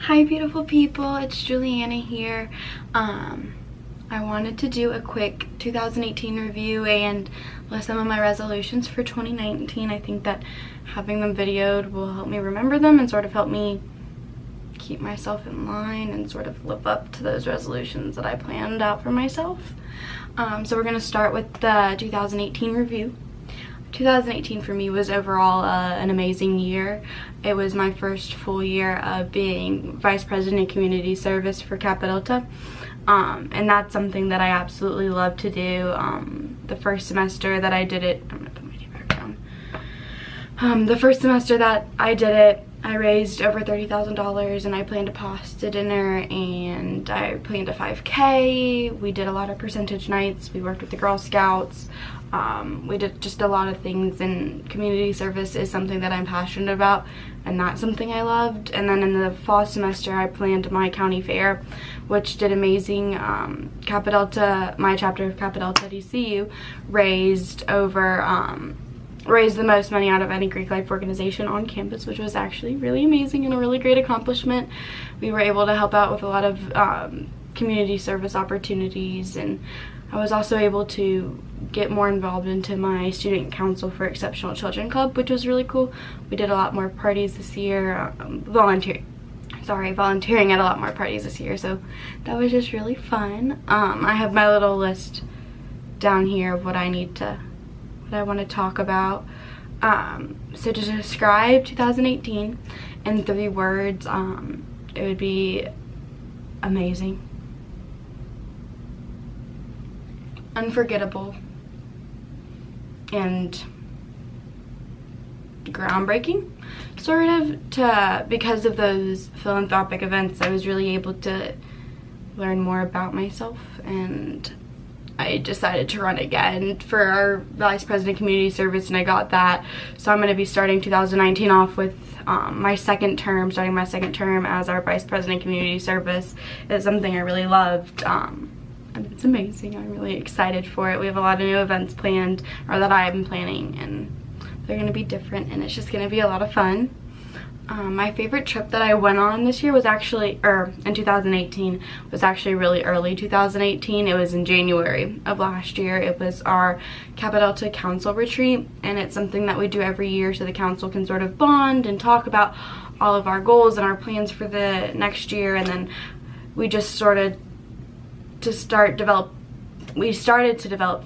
Hi beautiful people, it's Juliana here. I wanted to do a quick 2018 review and list some of my resolutions for 2019. I think that having them videoed will help me remember them and sort of help me keep myself in line and sort of live up to those resolutions that I planned out for myself. So we're going to start with the 2018 review. 2018 for me was overall an amazing year. It was my first full year of being Vice President of Community Service for Kappa Delta. And that's something that I absolutely love to do. The first semester that I did it, I'm gonna put my tea back down. The first semester that I did it, I raised over $30,000 and I planned a pasta dinner and I planned a 5K. We did a lot of percentage nights. We worked with the Girl Scouts. We did just a lot of things, and community service is something that I'm passionate about and that's something I loved. And then in the fall semester I planned my county fair, which did amazing. Kappa Delta, my chapter of Kappa Delta DCU, raised the most money out of any Greek life organization on campus, which was actually really amazing and a really great accomplishment. We were able to help out with a lot of community service opportunities, and I was also able to get more involved into my student council for Exceptional Children Club, which was really cool. We did a lot more parties this year, volunteering at a lot more parties this year, so that was just really fun. I have my little list down here of what I want to talk about. So to describe 2018 in 3 words, it would be amazing, unforgettable, and groundbreaking. Sort of, because of those philanthropic events, I was really able to learn more about myself, and I decided to run again for our Vice President Community Service, and I got that. So I'm going to be starting 2019 off with starting my second term as our Vice President Community Service. It's something I really loved, and it's amazing. I'm really excited for it. We have a lot of new events planned, or that I'm planning, and they're going to be different, and it's just going to be a lot of fun. My favorite trip that I went on this year was actually, in 2018, was actually really early 2018. It was in January of last year. It was our Kappa Delta Council Retreat, and it's something that we do every year so the council can sort of bond and talk about all of our goals and our plans for the next year. And then we just started to develop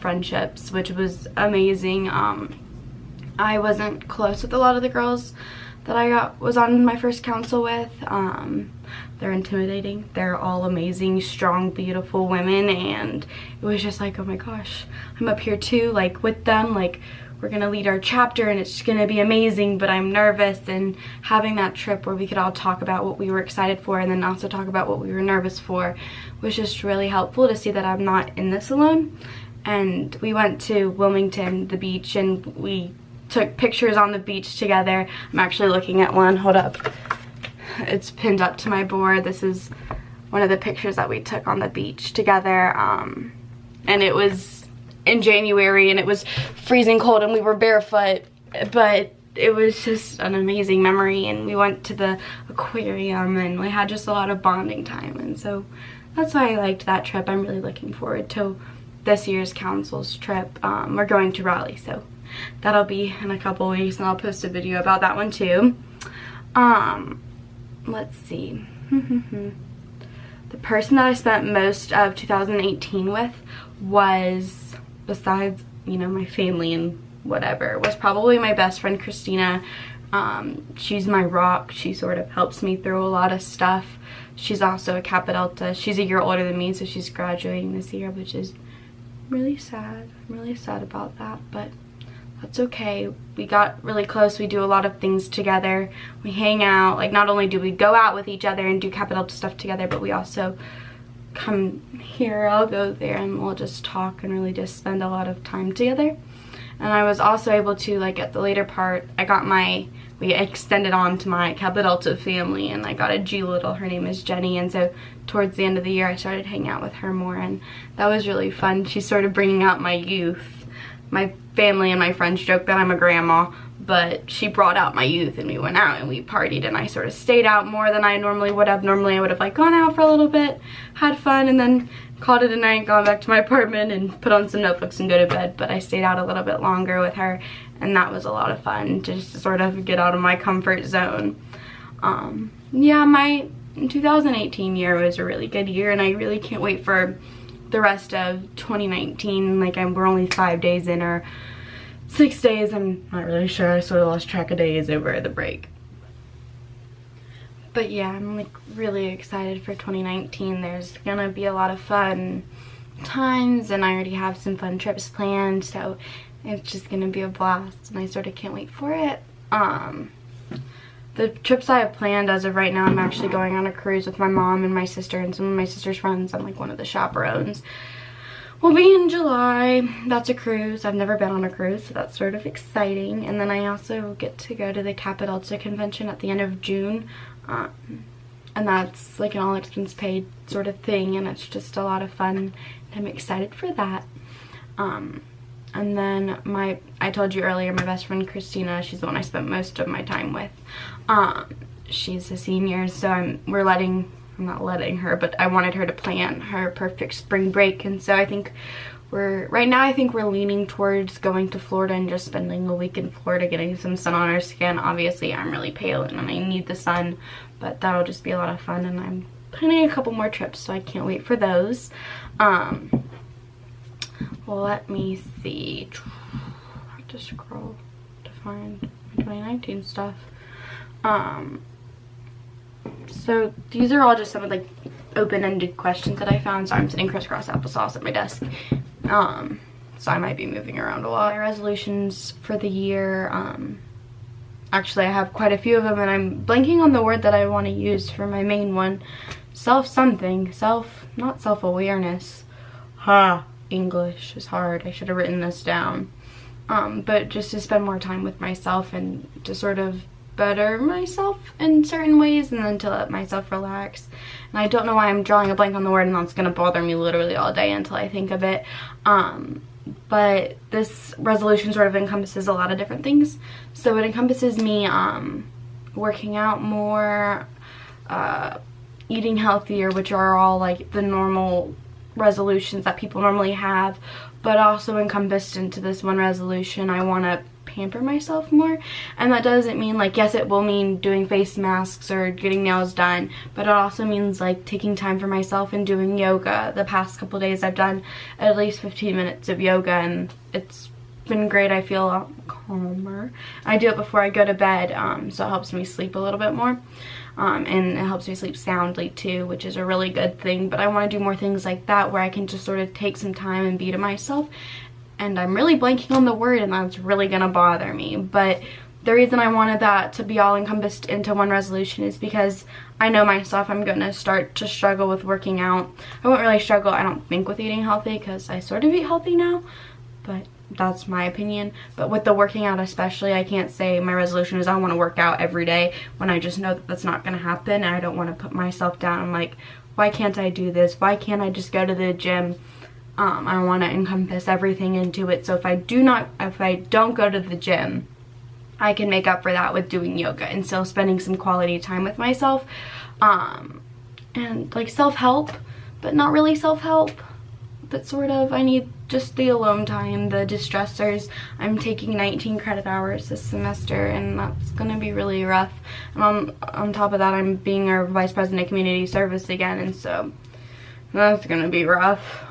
friendships, which was amazing. I wasn't close with a lot of the girls that I was on my first council with. They're intimidating. They're all amazing, strong, beautiful women, and it was just like, oh my gosh, I'm up here too, like with them, like we're gonna lead our chapter and it's gonna be amazing, but I'm nervous. And having that trip where we could all talk about what we were excited for and then also talk about what we were nervous for was just really helpful to see that I'm not in this alone. And we went to Wilmington, the beach, and we took pictures on the beach together. I'm actually looking at one, hold up. It's pinned up to my board. This is one of the pictures that we took on the beach together. And it was in January and it was freezing cold and we were barefoot, but it was just an amazing memory. And we went to the aquarium and we had just a lot of bonding time. And so that's why I liked that trip. I'm really looking forward to this year's council's trip. We're going to Raleigh, so that'll be in a couple weeks, and I'll post a video about that one too. Let's see. The person that I spent most of 2018 with was, besides, you know, my family and whatever, was probably my best friend Christina. She's my rock. She sort of helps me through a lot of stuff. She's also a Kappa Delta. She's a year older than me, so she's graduating this year, which is really sad. I'm really sad about that, but that's okay. We got really close. We do a lot of things together. We hang out. Like, not only do we go out with each other and do Kappa Delta stuff together, but we also come here, I'll go there, and we'll just talk and really just spend a lot of time together. And I was also able to, like, at the later part, we extended on to my Kappa Delta family, and I got a G little. Her name is Jenny, and so towards the end of the year I started hanging out with her more, and that was really fun. She's sort of bringing out my youth. My family and my friends joke that I'm a grandma, but she brought out my youth and we went out and we partied, and I sort of stayed out more than I normally would have. Normally I would have like gone out for a little bit, had fun, and then called it a night, gone back to my apartment and put on some Netflix and go to bed. But I stayed out a little bit longer with her, and that was a lot of fun, just to sort of get out of my comfort zone. Yeah, my 2018 year was a really good year, and I really can't wait for the rest of 2019. Like, we're only 5 days in, or 6 days, I'm not really sure. I sort of lost track of days over the break. But yeah, I'm like really excited for 2019. There's gonna be a lot of fun times, and I already have some fun trips planned, so it's just gonna be a blast, and I sort of can't wait for it. The trips I have planned as of right now, I'm actually going on a cruise with my mom and my sister and some of my sister's friends. I'm like one of the chaperones. We'll be in July. That's a cruise. I've never been on a cruise, so that's sort of exciting. And then I also get to go to the Kappa Delta convention at the end of June. And that's like an all expense paid sort of thing, and it's just a lot of fun, and I'm excited for that. And then I told you earlier, my best friend Christina, she's the one I spent most of my time with. She's a senior, so I'm not letting her, but I wanted her to plan her perfect spring break, and so I think right now we're leaning towards going to Florida and just spending a week in Florida, getting some sun on our skin. Obviously I'm really pale and I need the sun, but that'll just be a lot of fun, and I'm planning a couple more trips, so I can't wait for those. Well, let me see. I have to scroll to find my 2019 stuff. So these are all just some of the open-ended questions that I found. So I'm sitting crisscross applesauce at my desk. So I might be moving around a lot. My resolutions for the year, actually I have quite a few of them, and I'm blanking on the word that I want to use for my main one. Not self-awareness. English is hard. I should have written this down. But just to spend more time with myself and to sort of better myself in certain ways, and then to let myself relax. And I don't know why I'm drawing a blank on the word, and that's gonna bother me literally all day until I think of it. But this resolution sort of encompasses a lot of different things. So it encompasses me working out more, eating healthier, which are all like the normal resolutions that people normally have, but also encompassed into this one resolution, I want to pamper myself more. And that doesn't mean like, yes, it will mean doing face masks or getting nails done, but it also means like taking time for myself and doing yoga. The past couple days I've done at least 15 minutes of yoga, and it's been great. I feel a lot calmer. I do it before I go to bed, so it helps me sleep a little bit more. And it helps me sleep soundly too, which is a really good thing. But I want to do more things like that where I can just sort of take some time and be to myself. And I'm really blanking on the word, and that's really gonna bother me. But the reason I wanted that to be all encompassed into one resolution is because I know myself, I'm gonna start to struggle with working out. I won't really struggle, I don't think, with eating healthy, because I sort of eat healthy now, but that's my opinion. But with the working out especially, I can't say my resolution is I want to work out every day when I just know that that's not going to happen, and I don't want to put myself down. I'm like, why can't I do this? Why can't I just go to the gym? I want to encompass everything into it. So if I don't go to the gym, I can make up for that with doing yoga and still spending some quality time with myself. And like self-help, but not really self-help. But sort of, I need just the alone time, the distressors. I'm taking 19 credit hours this semester, and that's gonna be really rough. And on top of that, I'm being our vice president of community service again, and so that's gonna be rough.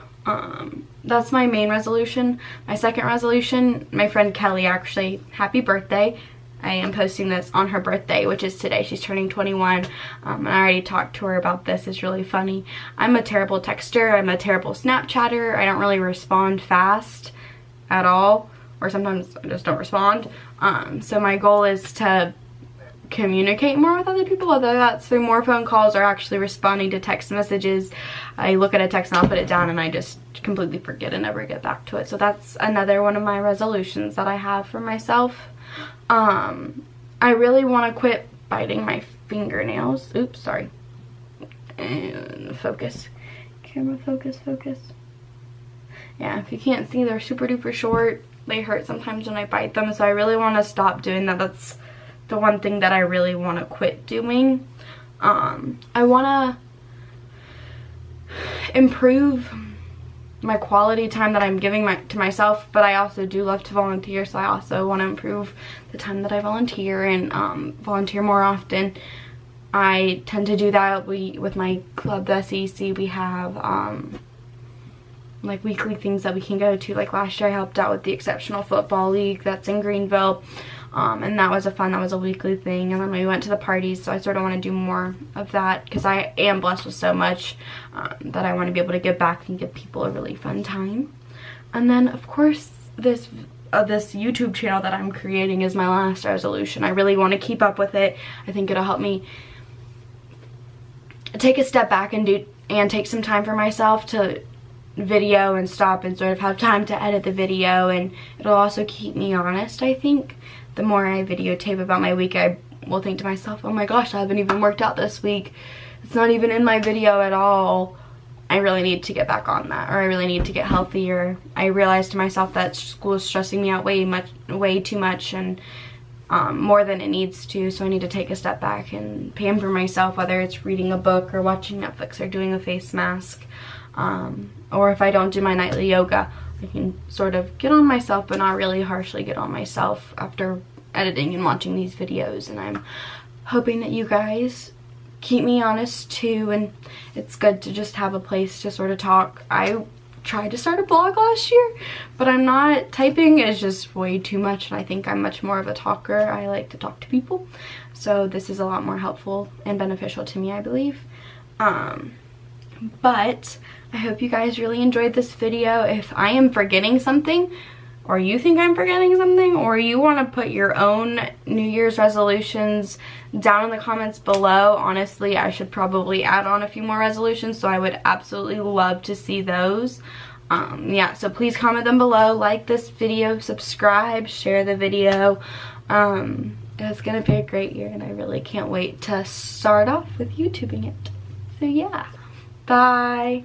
That's my main resolution. My second resolution, my friend Kelly, actually, happy birthday. I am posting this on her birthday, which is today. She's turning 21, and I already talked to her about this. It's really funny. I'm a terrible texter. I'm a terrible Snapchatter. I don't really respond fast at all, or sometimes I just don't respond. So my goal is to communicate more with other people, whether that's through more phone calls or actually responding to text messages. I look at a text and I'll put it down, and I just completely forget and never get back to it. So that's another one of my resolutions that I have for myself. I really want to quit biting my fingernails. Oops, sorry. And focus. Camera, focus. Yeah, if you can't see, they're super duper short. they hurt sometimes when I bite them, so I really want to stop doing that. That's the one thing that I really want to quit doing. I want to improve my quality time that I'm giving to myself, but I also do love to volunteer, so I also want to improve the time that I volunteer and volunteer more often. I tend to do that with my club, the SEC. We have like weekly things that we can go to. Like last year I helped out with the Exceptional Football League that's in Greenville, and that was a weekly thing. And then we went to the parties, so I sort of want to do more of that because I am blessed with so much that I want to be able to give back and give people a really fun time. And then of course this YouTube channel that I'm creating is my last resolution. I really want to keep up with it. I think it'll help me take a step back and take some time for myself to video and stop and sort of have time to edit the video, and it'll also keep me honest. I think the more I videotape about my week, I will think to myself, oh my gosh, I haven't even worked out this week. It's not even in my video at all. I really need to get back on that, or I really need to get healthier. I realized to myself that school is stressing me out way too much, and more than it needs to, so I need to take a step back and pamper myself, whether it's reading a book or watching Netflix or doing a face mask, or if I don't do my nightly yoga, I can sort of get on myself but not really harshly get on myself after editing and watching these videos. And I'm hoping that you guys keep me honest too, and it's good to just have a place to sort of talk. I tried to start a blog last year, but I'm not. Typing is just way too much, and I think I'm much more of a talker. I like to talk to people, so this is a lot more helpful and beneficial to me, I believe. But I hope you guys really enjoyed this video. If I am forgetting something, or you think I'm forgetting something, or you want to put your own New Year's resolutions down in the comments below, honestly, I should probably add on a few more resolutions, so I would absolutely love to see those. Yeah, so please comment them below, like this video, subscribe, share the video. It's gonna be a great year, and I really can't wait to start off with YouTubing it. So yeah, bye.